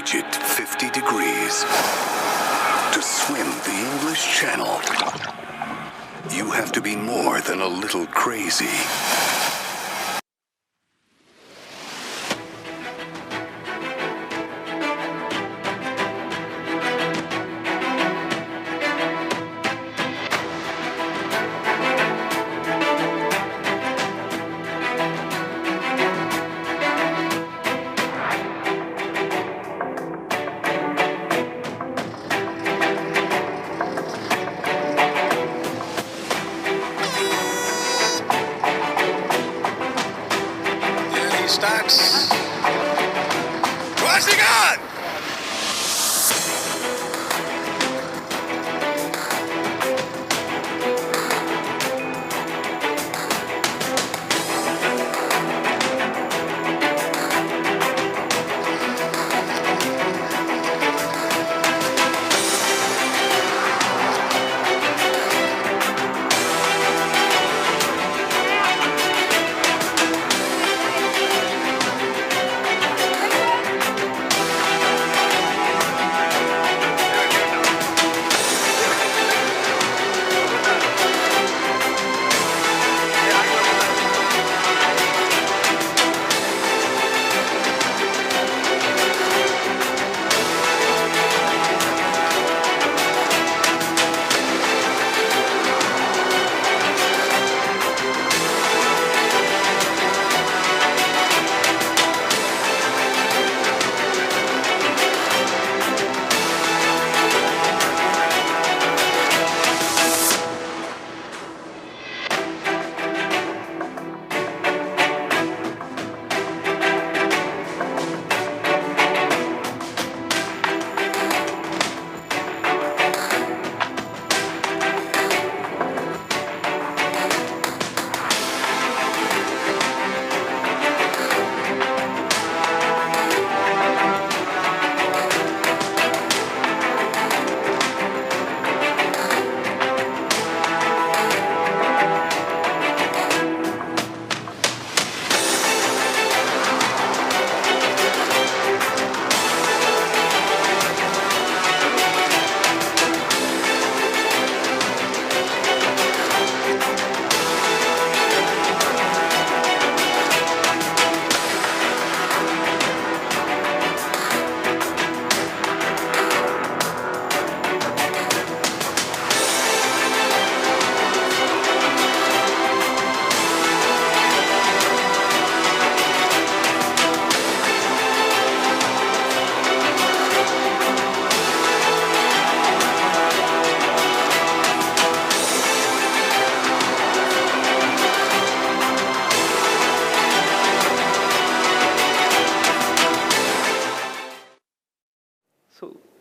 frigid 50 degrees to swim the English Channel. You have to be more than a little crazy. Starts crossing on.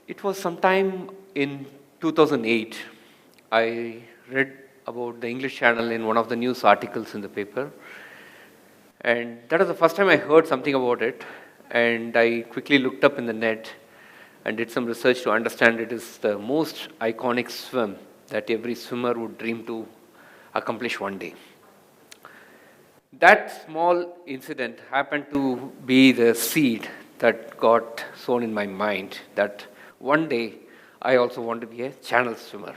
It was sometime in 2008. I read about the English Channel in one of the news articles in the paper. And that was the first time I heard something about it. And I quickly looked up in the net and did some research to understand it is the most iconic swim that every swimmer would dream to accomplish one day. That small incident happened to be the seed that got sown in my mind that one day I also want to be a channel swimmer.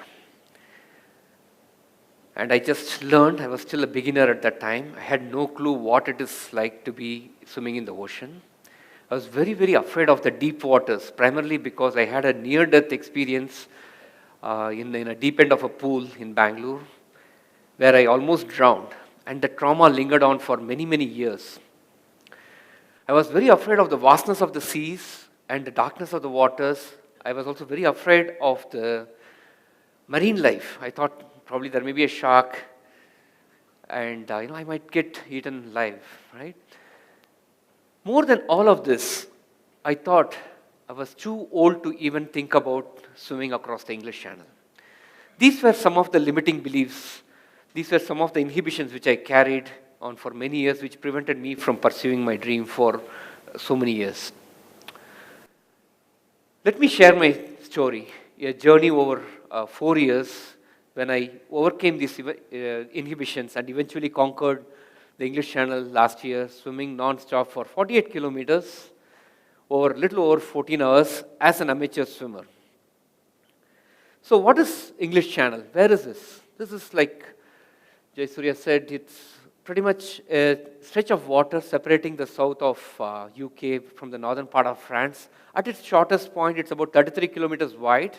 And I just learned, I was still a beginner at that time. I had no clue what it is like to be swimming in the ocean. I was very, very afraid of the deep waters, primarily because I had a near-death experience in a deep end of a pool in Bangalore, where I almost drowned. And the trauma lingered on for many, many years. I was very afraid of the vastness of the seas and the darkness of the waters. I was also very afraid of the marine life. I thought probably there may be a shark and I might get eaten alive, right? More than all of this, I thought I was too old to even think about swimming across the English Channel. These were some of the limiting beliefs. These were some of the inhibitions which I carried on for many years, which prevented me from pursuing my dream for so many years. Let me share my story, a journey over 4 years when I overcame these inhibitions and eventually conquered the English Channel last year, swimming non-stop for 48 kilometers over little over 14 hours as an amateur swimmer. So what is English Channel? Where is this? This is like Jayasuriya said, it's pretty much a stretch of water separating the south of UK from the northern part of France. At its shortest point, it's about 33 kilometers wide,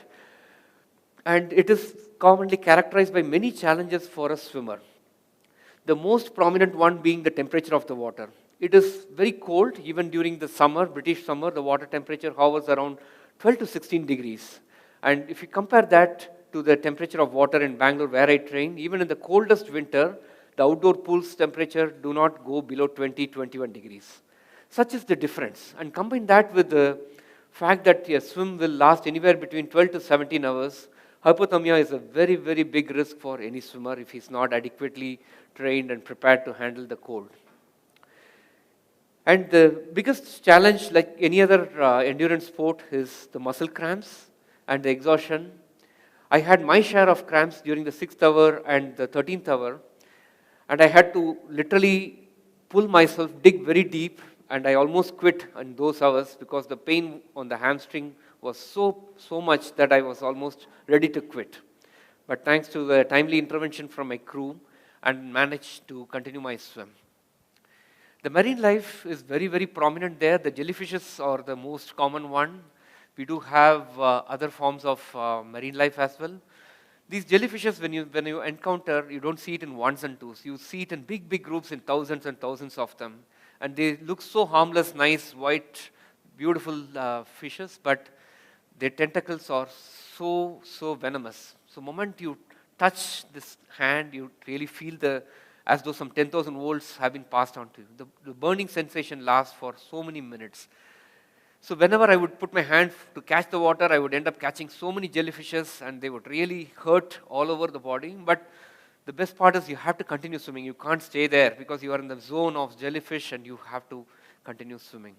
and it is commonly characterized by many challenges for a swimmer. The most prominent one being the temperature of the water. It is very cold, even during the summer, British summer, the water temperature hovers around 12 to 16 degrees. And if you compare that to the temperature of water in Bangalore where I train, even in the coldest winter, the outdoor pool's temperature do not go below 20, 21 degrees. Such is the difference. And combine that with the fact that a swim will last anywhere between 12 to 17 hours, hypothermia is a very, very big risk for any swimmer if he's not adequately trained and prepared to handle the cold. And the biggest challenge, like any other endurance sport, is the muscle cramps and the exhaustion. I had my share of cramps during the 6th hour and the 13th hour, and I had to literally pull myself, dig very deep, and I almost quit in those hours because the pain on the hamstring was so much that I was almost ready to quit. But thanks to the timely intervention from my crew, I managed to continue my swim. The marine life is very, very prominent there. The jellyfishes are the most common one. We do have other forms of marine life as well. These jellyfishes, when you encounter, you don't see it in ones and twos. You see it in big, big groups in thousands and thousands of them. And they look so harmless, nice, white, beautiful fishes, but their tentacles are so venomous. So the moment you touch this hand, you really feel as though some 10,000 volts have been passed on to you. The burning sensation lasts for so many minutes. So whenever I would put my hand to catch the water, I would end up catching so many jellyfishes, and they would really hurt all over the body. But the best part is you have to continue swimming. You can't stay there because you are in the zone of jellyfish and you have to continue swimming.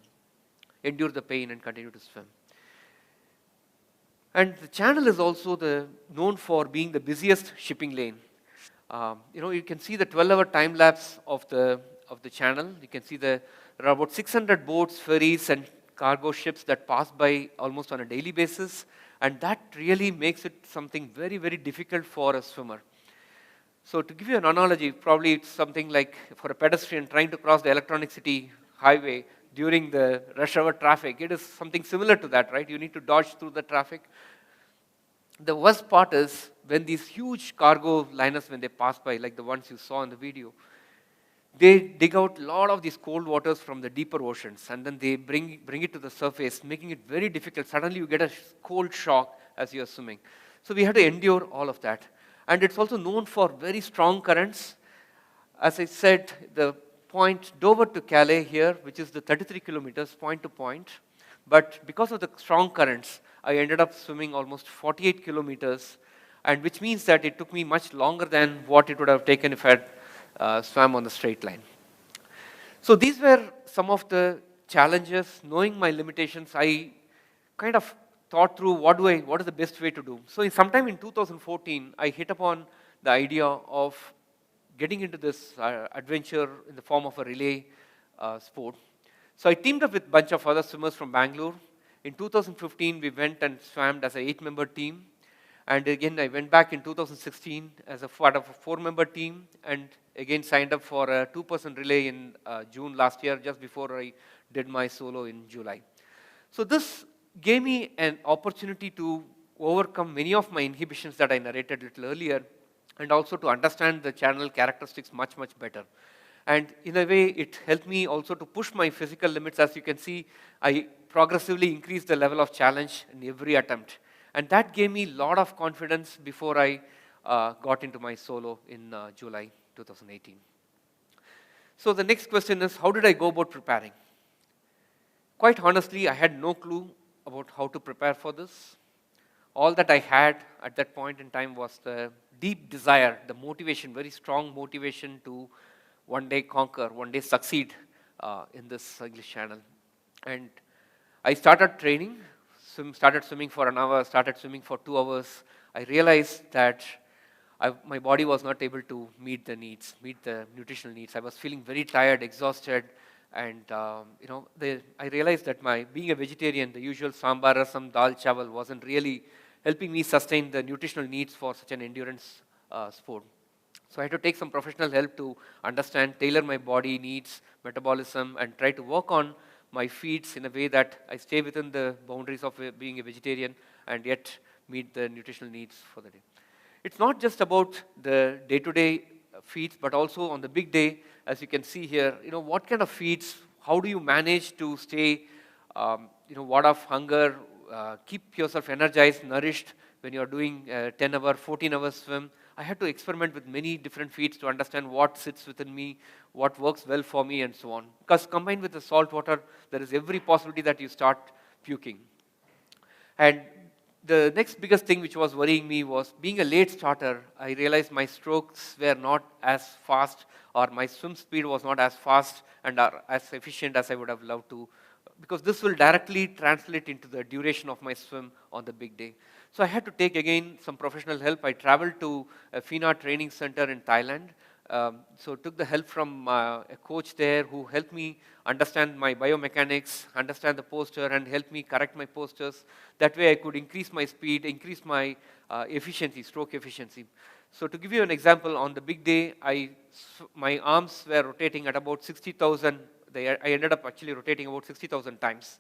Endure the pain and continue to swim. And the channel is also known for being the busiest shipping lane. You can see the 12-hour time lapse of the channel. You can see there are about 600 boats, ferries, and cargo ships that pass by almost on a daily basis, and that really makes it something very, very difficult for a swimmer. So to give you an analogy, probably it's something like for a pedestrian trying to cross the Electronic City highway during the rush hour traffic. It is something similar to that, right? You need to dodge through the traffic. The worst part is when these huge cargo liners, when they pass by, like the ones you saw in the video, they dig out a lot of these cold waters from the deeper oceans, and then they bring it to the surface, making it very difficult. Suddenly you get a cold shock as you're swimming. So we have to endure all of that. And it's also known for very strong currents. As I said, the point Dover to Calais here, which is the 33 kilometers point to point, but because of the strong currents, I ended up swimming almost 48 kilometers, and which means that it took me much longer than what it would have taken if I had swam on the straight line. So these were some of the challenges. Knowing my limitations, I kind of thought through what is the best way to do. So sometime in 2014, I hit upon the idea of getting into this adventure in the form of a relay sport. So I teamed up with a bunch of other swimmers from Bangalore. In 2015, we went and swam as an 8-member team. And again, I went back in 2016 as a part of a 4-member team, and again signed up for a 2-person relay in June last year, just before I did my solo in July. So this gave me an opportunity to overcome many of my inhibitions that I narrated a little earlier, and also to understand the channel characteristics much, much better. And in a way, it helped me also to push my physical limits. As you can see, I progressively increased the level of challenge in every attempt. And that gave me a lot of confidence before I got into my solo in July 2018. So the next question is, how did I go about preparing? Quite honestly, I had no clue about how to prepare for this. All that I had at that point in time was the deep desire, the motivation, very strong motivation to one day conquer, one day succeed in this English Channel. And I started training. Started swimming for an hour, started swimming for 2 hours. I realized that my body was not able to meet the nutritional needs. I was feeling very tired, exhausted, And I realized that my being a vegetarian, the usual sambar, rasam, dal, chawal wasn't really helping me sustain the nutritional needs for such an endurance sport. So I had to take some professional help to understand, tailor my body needs, metabolism, and try to work on my feeds in a way that I stay within the boundaries of being a vegetarian and yet meet the nutritional needs for the day. It's not just about the day-to-day feeds, but also on the big day, as you can see here, what kind of feeds, how do you manage to stay, ward off hunger, keep yourself energized, nourished when you're doing 10-hour, 14-hour swim. I had to experiment with many different feeds to understand what sits within me, what works well for me, and so on. Because combined with the salt water, there is every possibility that you start puking. And the next biggest thing which was worrying me was being a late starter, I realized my strokes were not as fast, or my swim speed was not as fast and as efficient as I would have loved to, because this will directly translate into the duration of my swim on the big day. So I had to take again some professional help. I traveled to a FINA training center in Thailand. So took the help from a coach there who helped me understand my biomechanics, understand the posture, and help me correct my postures. That way I could increase my speed, increase my efficiency, stroke efficiency. So to give you an example, on the big day, my arms were rotating at about 60,000. I ended up actually rotating about 60,000 times.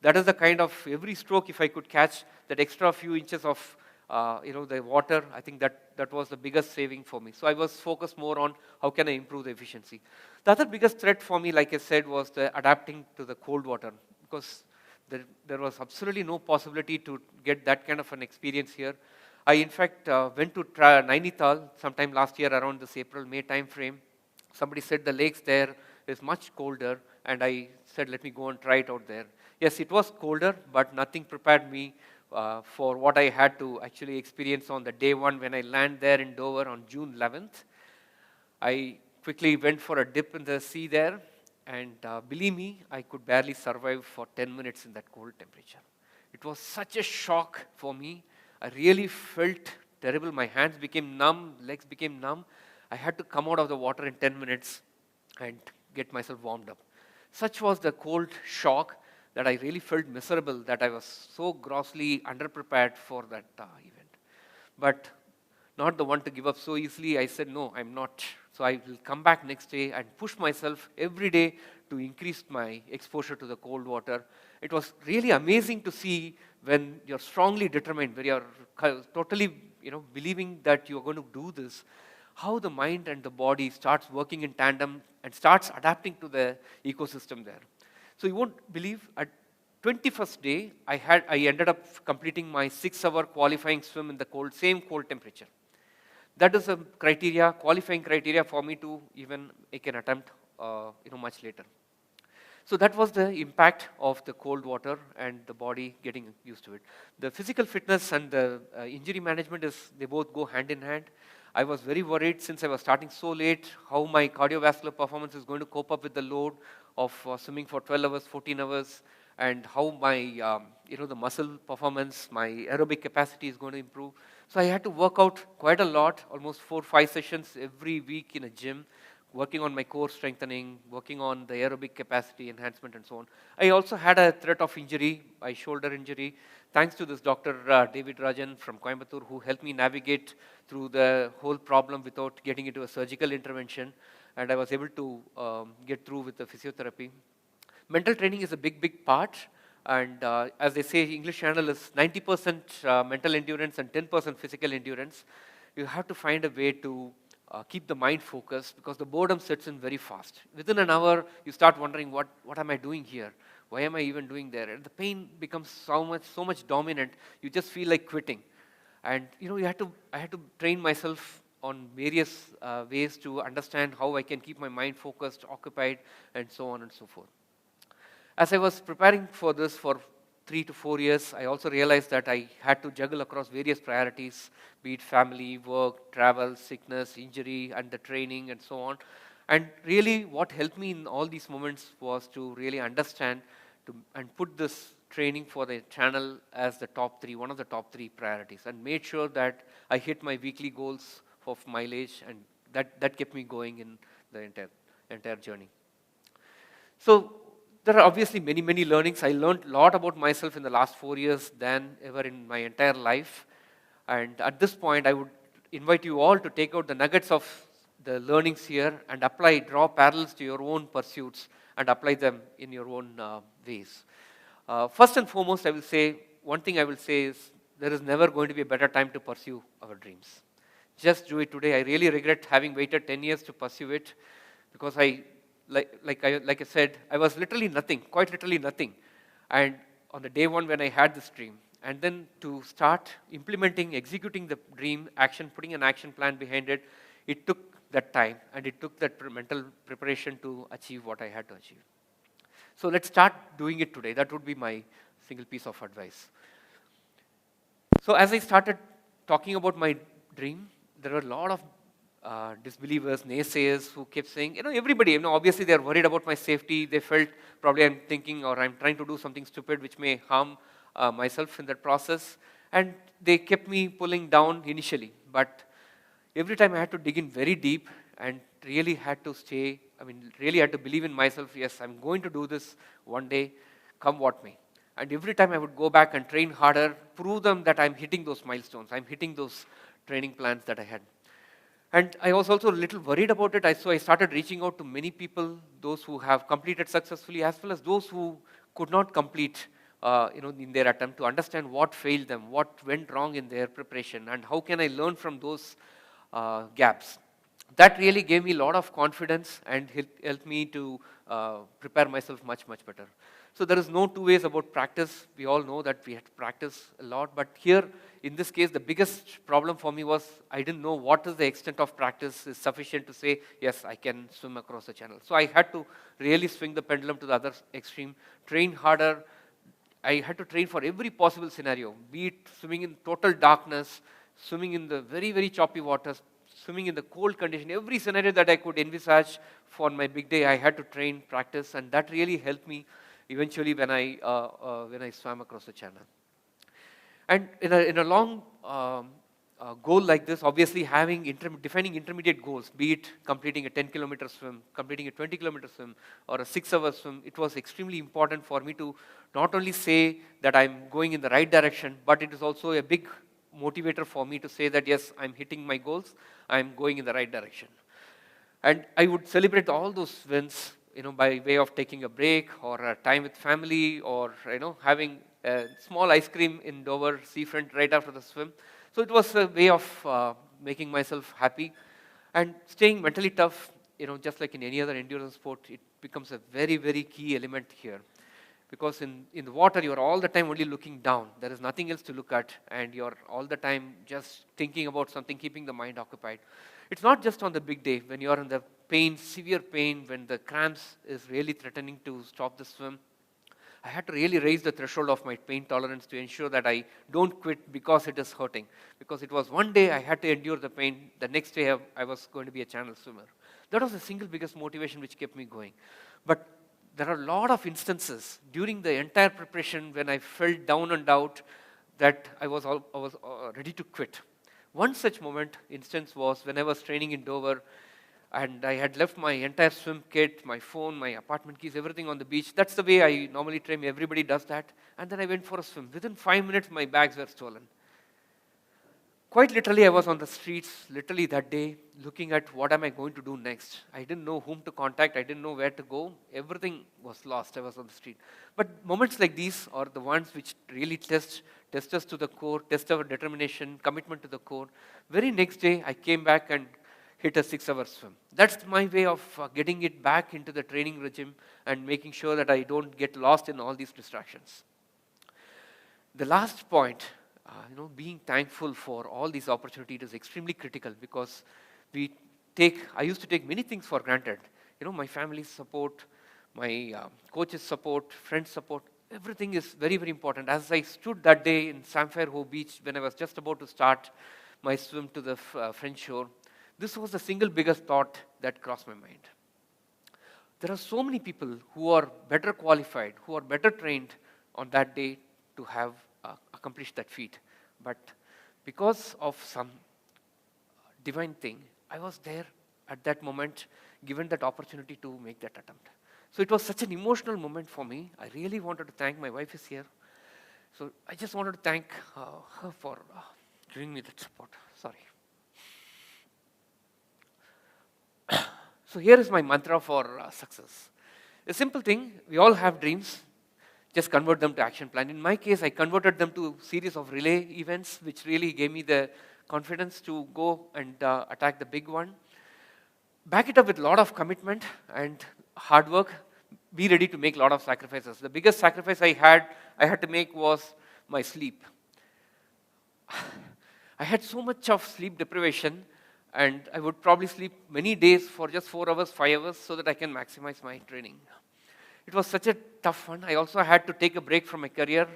That is the kind of, every stroke, if I could catch that extra few inches of the water, I think that was the biggest saving for me. So I was focused more on how can I improve the efficiency. The other biggest threat for me, like I said, was the adapting to the cold water, because there was absolutely no possibility to get that kind of an experience here. I, in fact, went to Nainital sometime last year around this April-May time frame. Somebody said the lakes there is much colder, and I said, let me go and try it out there. Yes, it was colder, but nothing prepared me for what I had to actually experience on the day one when I landed there in Dover on June 11th. I quickly went for a dip in the sea there, and believe me, I could barely survive for 10 minutes in that cold temperature. It was such a shock for me. I really felt terrible. My hands became numb, legs became numb. I had to come out of the water in 10 minutes and get myself warmed up. Such was the cold shock that I really felt miserable, that I was so grossly underprepared for that event. But not the one to give up so easily. I said, no, I'm not. So I will come back next day and push myself every day to increase my exposure to the cold water. It was really amazing to see when you're strongly determined, when you're totally believing that you're going to do this, how the mind and the body starts working in tandem and starts adapting to the ecosystem there. So you won't believe, at 21st day, I ended up completing my 6-hour qualifying swim in the same cold temperature. That is a qualifying criteria for me to even make an attempt, much later. So that was the impact of the cold water and the body getting used to it. The physical fitness and the injury management they both go hand in hand. I was very worried since I was starting so late how my cardiovascular performance is going to cope up with the load of swimming for 12 hours, 14 hours, and how my, the muscle performance, my aerobic capacity is going to improve. So I had to work out quite a lot, almost 4-5 sessions every week in a gym, working on my core strengthening, working on the aerobic capacity enhancement, and so on. I also had a threat of injury, my shoulder injury, thanks to this Dr. David Rajan from Coimbatore, who helped me navigate through the whole problem without getting into a surgical intervention, and I was able to get through with the physiotherapy. Mental training is a big part, and as they say, English Channel is 90% mental endurance and 10% physical endurance. You have to find a way to keep the mind focused, because the boredom sets in very fast. Within an hour, you start wondering, what am I doing here? Why am I even doing there? And the pain becomes so much dominant, you just feel like quitting. And I had to train myself on various ways to understand how I can keep my mind focused, occupied, and so on and so forth. As I was preparing for this for 3 to 4 years, I also realized that I had to juggle across various priorities, be it family, work, travel, sickness, injury, and the training, and so on. And really what helped me in all these moments was to really understand and put this training for the channel as one of the top 3 priorities, and made sure that I hit my weekly goals of mileage, and that kept me going in the entire journey. So there are obviously many, many learnings. I learned a lot about myself in the last 4 years than ever in my entire life. And at this point, I would invite you all to take out the nuggets of the learnings here and apply, draw parallels to your own pursuits and apply them in your own ways. First and foremost, I will say, one thing I will say is there is never going to be a better time to pursue our dreams. Just do it today. I really regret having waited 10 years to pursue it because like I said, I was literally nothing, quite literally nothing. And on the day one when I had this dream, and then to start implementing, executing the dream, putting an action plan behind it, it took that time and it took that mental preparation to achieve what I had to achieve. So let's start doing it today. That would be my single piece of advice. So as I started talking about my dream, there were a lot of disbelievers, naysayers who kept saying, everybody, obviously they're worried about my safety. They felt probably I'm thinking or I'm trying to do something stupid which may harm myself in that process. And they kept me pulling down initially. But every time I had to dig in very deep and really had to really had to believe in myself, yes, I'm going to do this one day, come what may. And every time I would go back and train harder, prove them that I'm hitting those milestones, I'm hitting those training plans that I had. And I was also a little worried about it, so I started reaching out to many people, those who have completed successfully, as well as those who could not complete in their attempt, to understand what failed them, what went wrong in their preparation, and how can I learn from those gaps. That really gave me a lot of confidence and helped me to prepare myself much, much better. So there is no two ways about practice. We all know that we had to practice a lot. But here, in this case, the biggest problem for me was I didn't know what is the extent of practice is sufficient to say, yes, I can swim across the channel. So I had to really swing the pendulum to the other extreme, train harder. I had to train for every possible scenario, be it swimming in total darkness, swimming in the very, very choppy waters, swimming in the cold condition, every scenario that I could envisage for my big day, I had to train, practice, and that really helped me eventually when I swam across the channel. And in a long goal like this, obviously defining intermediate goals, be it completing a 10-kilometer swim, completing a 20-kilometer swim, or a 6-hour swim, it was extremely important for me to not only say that I'm going in the right direction, but it is also a big motivator for me to say that, yes, I'm hitting my goals, I'm going in the right direction. And I would celebrate all those wins, by way of taking a break or a time with family or, having a small ice cream in Dover seafront right after the swim. So it was a way of making myself happy and staying mentally tough, just like in any other endurance sport, it becomes a very, very key element here. Because in the water, you're all the time only looking down. There is nothing else to look at, and you're all the time just thinking about something, keeping the mind occupied. It's not just on the big day when you're in the pain, severe pain, when the cramps is really threatening to stop the swim. I had to really raise the threshold of my pain tolerance to ensure that I don't quit because it is hurting. Because it was one day I had to endure the pain, the next day I was going to be a channel swimmer. That was the single biggest motivation which kept me going. But there are a lot of instances during the entire preparation when I felt down and out that I was ready to quit. One such instance was when I was training in Dover and I had left my entire swim kit, my phone, my apartment keys, everything on the beach. That's the way I normally train. Everybody does that. And then I went for a swim. Within 5 minutes, my bags were stolen. Quite literally, I was on the streets, literally that day, looking at what am I going to do next. I didn't know whom to contact. I didn't know where to go. Everything was lost. I was on the street. But moments like these are the ones which really test us to the core, test our determination, commitment to the core. Very next day, I came back and hit a 6-hour swim. That's my way of getting it back into the training regime and making sure that I don't get lost in all these distractions. The last point, being thankful for all these opportunities is extremely critical because I used to take many things for granted. My family's support, my coach's support, friends' support, everything is very, very important. As I stood that day in Samphire Ho Beach when I was just about to start my swim to the French shore, this was the single biggest thought that crossed my mind. There are so many people who are better qualified, who are better trained on that day to have accomplished that feat. But because of some divine thing, I was there at that moment, given that opportunity to make that attempt. So it was such an emotional moment for me. I really wanted to thank, my wife is here. So I just wanted to thank her for giving me that support. Sorry. So here is my mantra for success. A simple thing, we all have dreams, just convert them to action plan. In my case, I converted them to series of relay events, which really gave me the confidence to go and attack the big one. Back it up with a lot of commitment and hard work. Be ready to make a lot of sacrifices. The biggest sacrifice I had to make was my sleep. I had so much of sleep deprivation, and I would probably sleep many days for just 4 hours, 5 hours, so that I can maximize my training. It was such a tough one. I also had to take a break from my career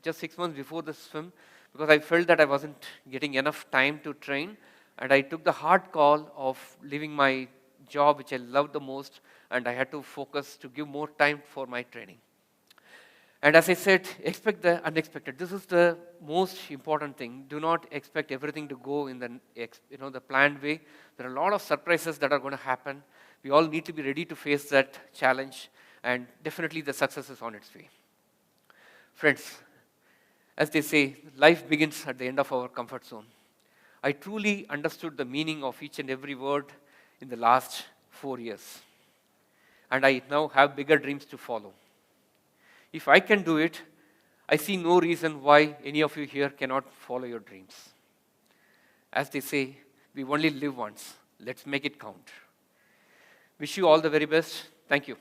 just 6 months before the swim, because I felt that I wasn't getting enough time to train, and I took the hard call of leaving my job, which I loved the most, and I had to focus to give more time for my training. And as I said, expect the unexpected. This is the most important thing. Do not expect everything to go in the planned way. There are a lot of surprises that are going to happen. We all need to be ready to face that challenge, and definitely the success is on its way. Friends, as they say, life begins at the end of our comfort zone. I truly understood the meaning of each and every word in the last 4 years. And I now have bigger dreams to follow. If I can do it, I see no reason why any of you here cannot follow your dreams. As they say, we only live once. Let's make it count. Wish you all the very best. Thank you.